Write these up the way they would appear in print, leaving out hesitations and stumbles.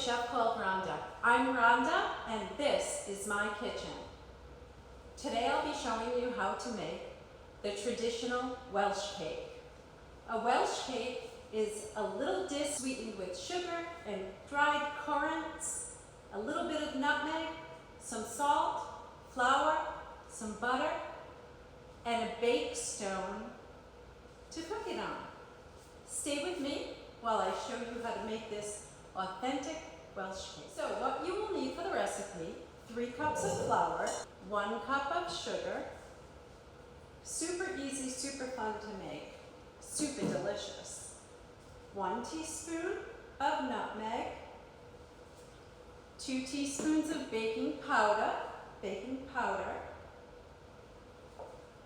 chef called Rhonda. I'm Rhonda and this is my kitchen. Today I'll be showing you how to make the traditional Welsh cake. A Welsh cake is a little dish sweetened with sugar and dried currants, a little bit of nutmeg, some salt, flour, some butter, and a bake stone to cook it on. Stay with me while I show you how to make this authentic Welsh cake. So what you will need for the recipe: 3 cups of flour, 1 cup of sugar, super easy, super fun to make, super delicious, 1 teaspoon of nutmeg, 2 teaspoons of baking powder,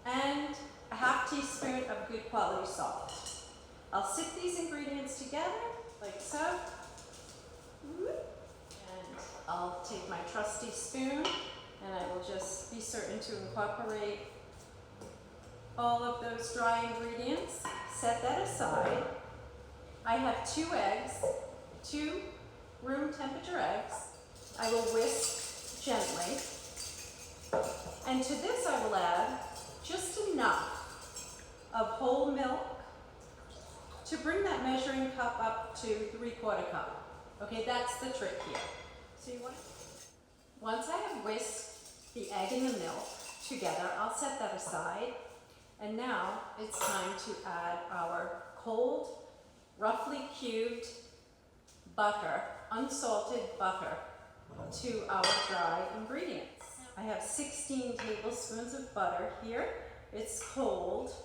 and a ½ teaspoon of good quality salt. I'll sift these ingredients together like so. And I'll take my trusty spoon and I will just be certain to incorporate all of those dry ingredients. Set that aside. I have 2 eggs, 2 room temperature eggs. I will whisk gently. And to this I will add just enough of whole milk to bring that measuring cup up to 3/4 cup. Okay, that's the trick here. So once I have whisked the egg and the milk together, I'll set that aside. And now it's time to add our cold, roughly cubed butter, unsalted butter, to our dry ingredients. I have 16 tablespoons of butter here. It's cold.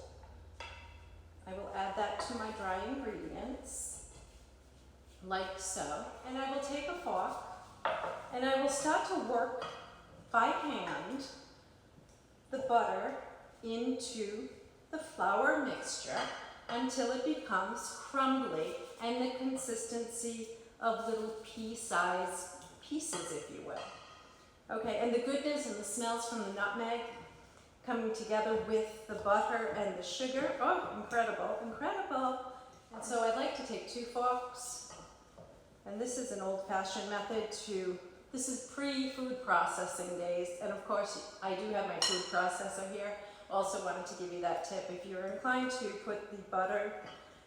I will add that to my dry ingredients, like so. And I will take a fork and I will start to work by hand the butter into the flour mixture until it becomes crumbly and the consistency of little pea-sized pieces, if you will. Okay, and the goodness and the smells from the nutmeg coming together with the butter and the sugar. Oh, incredible, incredible. And so I'd like to take 2 forks, and this is an old-fashioned method this is pre-food processing days, and of course I do have my food processor here. Also wanted to give you that tip. If you're inclined to put the butter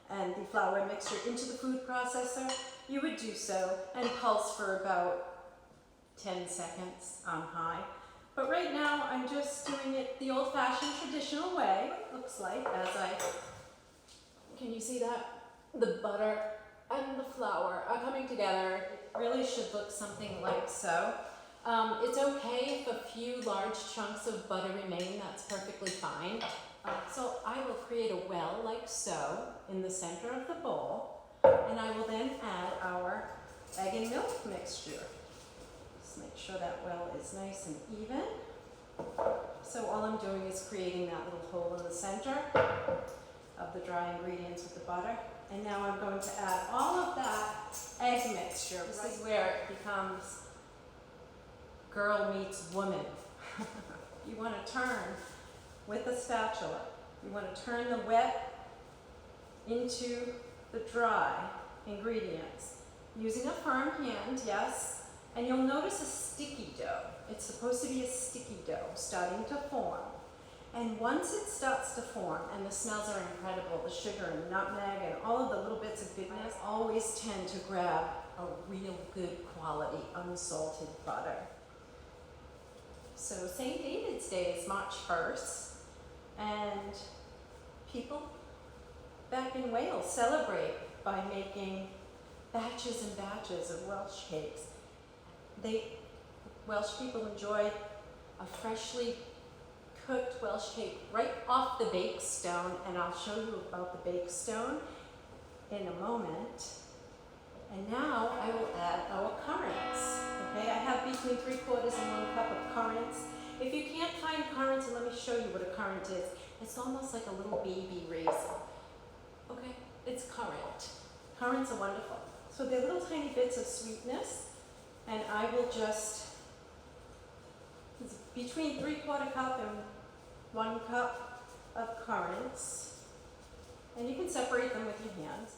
and the flour mixture into the food processor, you would do so and pulse for about 10 seconds on high. But right now I'm just doing it the old-fashioned traditional way. It looks like can you see that? The butter and the flour are coming together. It really should look something like so. It's okay if a few large chunks of butter remain, that's perfectly fine. So I will create a well like so in the center of the bowl, and I will then add our egg and milk mixture. Just make sure that well is nice and even. So all I'm doing is creating that little hole in the center of the dry ingredients with the butter. And now I'm going to add all of that egg mixture. This is where it becomes girl meets woman. You want to turn with a spatula. You want to turn the wet into the dry ingredients. Using a firm hand, yes. And you'll notice a sticky dough. It's supposed to be a sticky dough starting to form. And once it starts to form, and the smells are incredible, the sugar and nutmeg and all of the little bits of goodness, I always tend to grab a real good quality unsalted butter. So St. David's Day is March 1st, and people back in Wales celebrate by making batches and batches of Welsh cakes. Welsh people enjoy a freshly cooked Welsh cake right off the bake stone, and I'll show you about the bake stone in a moment. And now I will add our currants. Okay, I have between 3/4 and 1 cup of currants. If you can't find currants, and let me show you what a currant is. It's almost like a little baby raisin. Okay, it's currant. Currants are wonderful. So they're little tiny bits of sweetness, and I will just, it's between 3/4 cup and 1 cup of currants, and you can separate them with your hands.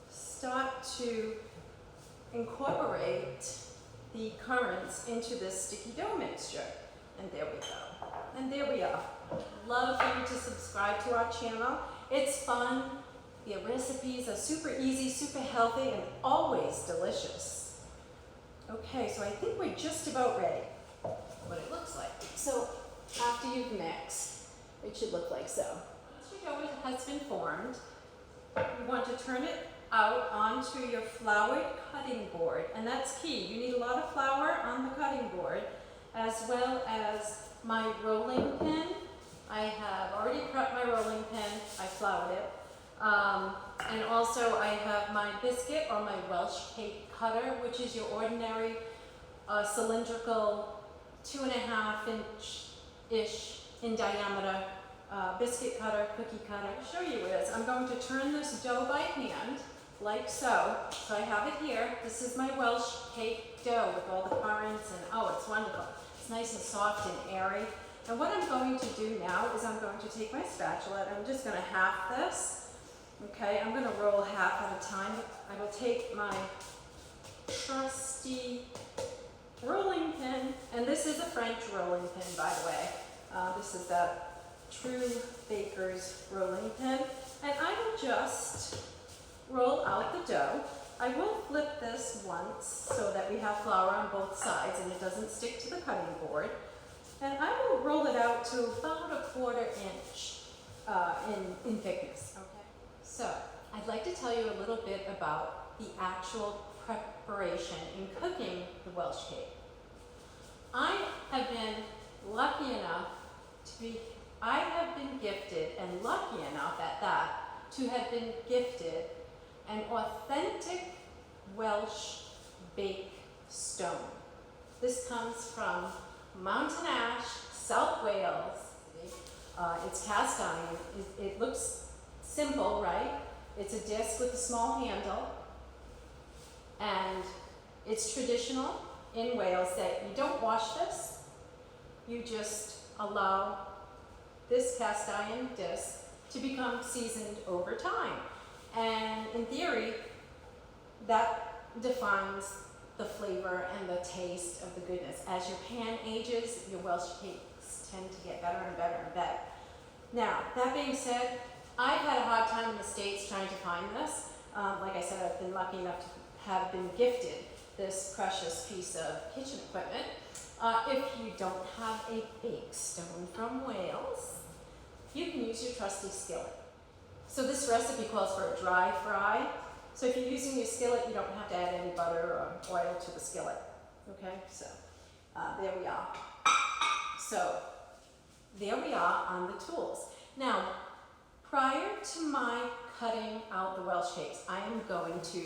Start to incorporate the currants into this sticky dough mixture. And there we go. And there we are. Love for you to subscribe to our channel. It's fun. The recipes are super easy, super healthy, and always delicious. Okay, so I think we're just about ready. What it looks like. So after you've mixed, it should look like so. Once your dough has been formed, you want to turn it out onto your floured cutting board, and that's key. You need a lot of flour on the cutting board, as well as my rolling pin. I have already prepped my rolling pin. I floured it. And also I have my biscuit or my Welsh cake cutter, which is your ordinary cylindrical 2.5-inch-ish in diameter biscuit cutter, cookie cutter. What I'll show you is I'm going to turn this dough by hand, like so. So I have it here. This is my Welsh cake dough with all the currants, and oh, it's wonderful. It's nice and soft and airy. And what I'm going to do now is I'm going to take my spatula and I'm just going to half this. Okay, I'm going to roll half at a time. I will take my trusty rolling pin, and this is a French rolling pin, by the way. This is the True Baker's rolling pin, and I will just roll out the dough. I will flip this once so that we have flour on both sides and it doesn't stick to the cutting board. And I will roll it out to about 1/4 inch in thickness. Okay. So I'd like to tell you a little bit about the actual preparation in cooking the Welsh cake. I have been lucky enough I have been gifted, and lucky enough at that, to have been gifted an authentic Welsh bake stone. This comes from Mountain Ash, South Wales. It's cast iron. It looks simple, right? It's a disc with a small handle, and it's traditional in Wales that you don't wash this. You just allow this cast iron disc to become seasoned over time. And in theory, that defines the flavor and the taste of the goodness. As your pan ages, your Welsh cakes tend to get better and better and better. Now, that being said, I've had a hard time in the States trying to find this. Like I said, I've been lucky enough to have been gifted this precious piece of kitchen equipment. If you don't have a bake stone from Wales, you can use your trusty skillet. So this recipe calls for a dry fry. So if you're using your skillet, you don't have to add any butter or oil to the skillet. Okay, so there we are. So there we are on the tools. Now, prior to my cutting out the Welsh cakes, I am going to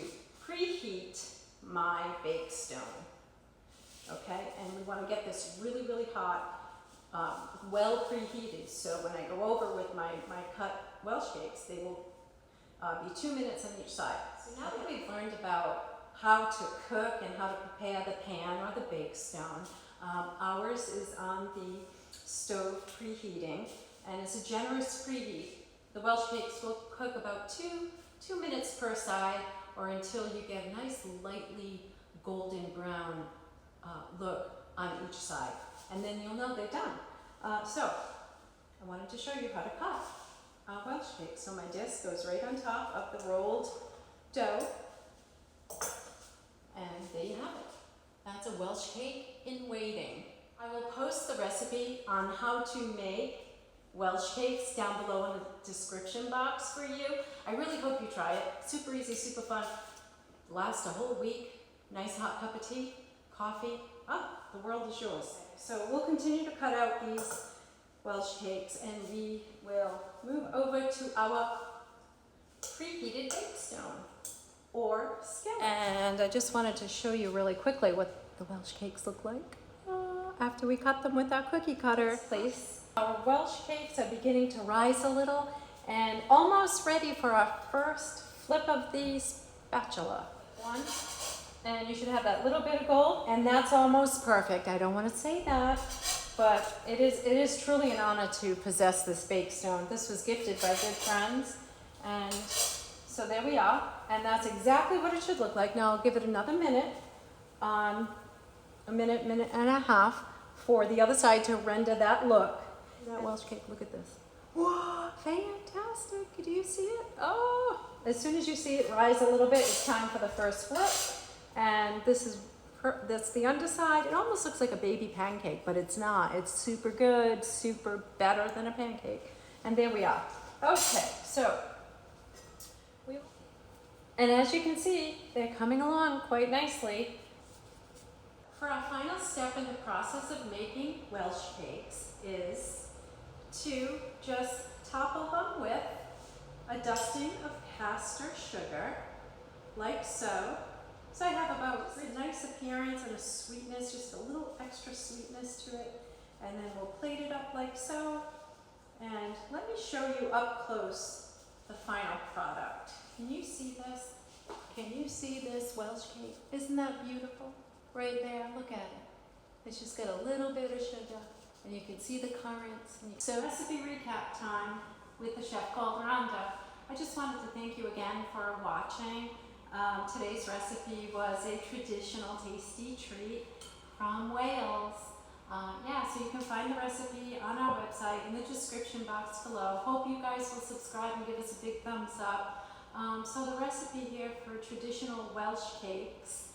preheat my bake stone. Okay, and we want to get this really, really hot, well preheated. So when I go over with my cut Welsh cakes, they will be 2 minutes on each side. So now that we've learned about how to cook and how to prepare the pan or the bake stone, ours is on the stove preheating, and it's a generous preheat. The Welsh cakes will cook about two minutes per side, or until you get a nice lightly golden brown look on each side, and then you'll know they're done. So I wanted to show you how to cut Welsh cakes. So my disc goes right on top of the rolled dough, and there you have it. That's a Welsh cake in waiting. I will post the recipe on how to make Welsh cakes down below in the description box for you. I really hope you try it. Super easy, super fun. Lasts a whole week. Nice hot cup of tea, coffee. The world is yours. So we'll continue to cut out these Welsh cakes, and we will move over to our preheated bake stone or skillet. And I just wanted to show you really quickly what the Welsh cakes look like after we cut them with our cookie cutter. Our Welsh cakes are beginning to rise a little and almost ready for our first flip of the spatula. One, and you should have that little bit of gold, and that's almost perfect. I don't want to say that, but it is truly an honor to possess this bake stone. This was gifted by good friends, and So there we are, and that's exactly what it should look like. Now I'll give it another minute, a minute and a half for the other side to render that look. That Welsh cake, look at this. Whoa, fantastic, do you see it? Oh, as soon as you see it rise a little bit, it's time for the first flip. And that's the underside. It almost looks like a baby pancake, but it's not. It's super good, super better than a pancake. And there we are. Okay, so, and as you can see, they're coming along quite nicely. For our final step in the process of making Welsh cakes is to just topple them with a dusting of caster sugar, like so. So I have about a nice appearance and a sweetness, just a little extra sweetness to it. And then we'll plate it up like so. And let me show you up close the final product. Can you see this? Can you see this Welsh cake? Isn't that beautiful? Right there, look at it. It's just got a little bit of sugar, and you can see the currants. So recipe recap time with the chef called Rhonda. I just wanted to thank you again for watching. Today's recipe was a traditional tasty treat from Wales. So you can find the recipe on our website in the description box below. Hope you guys will subscribe and give us a big thumbs up. So the recipe here for traditional Welsh cakes,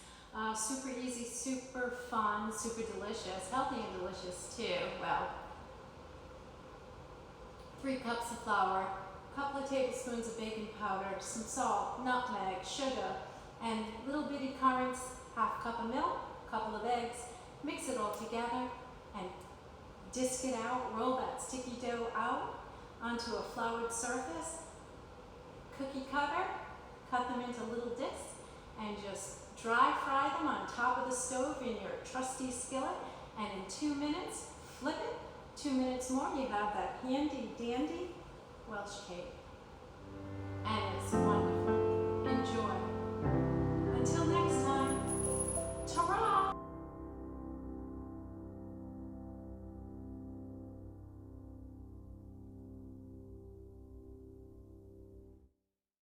super easy, super fun, super delicious, healthy and delicious too. Well, 3 cups of flour, a couple of tablespoons of baking powder, some salt, nutmeg, sugar, and little bitty currants, half cup of milk, a couple of eggs. Mix it all together and disc it out, roll that sticky dough out onto a floured surface. Cookie cutter, cut them into little discs, and just dry fry them on top of the stove in your trusty skillet. And in 2 minutes, flip it. 2 minutes more, you have that handy dandy Welsh cake.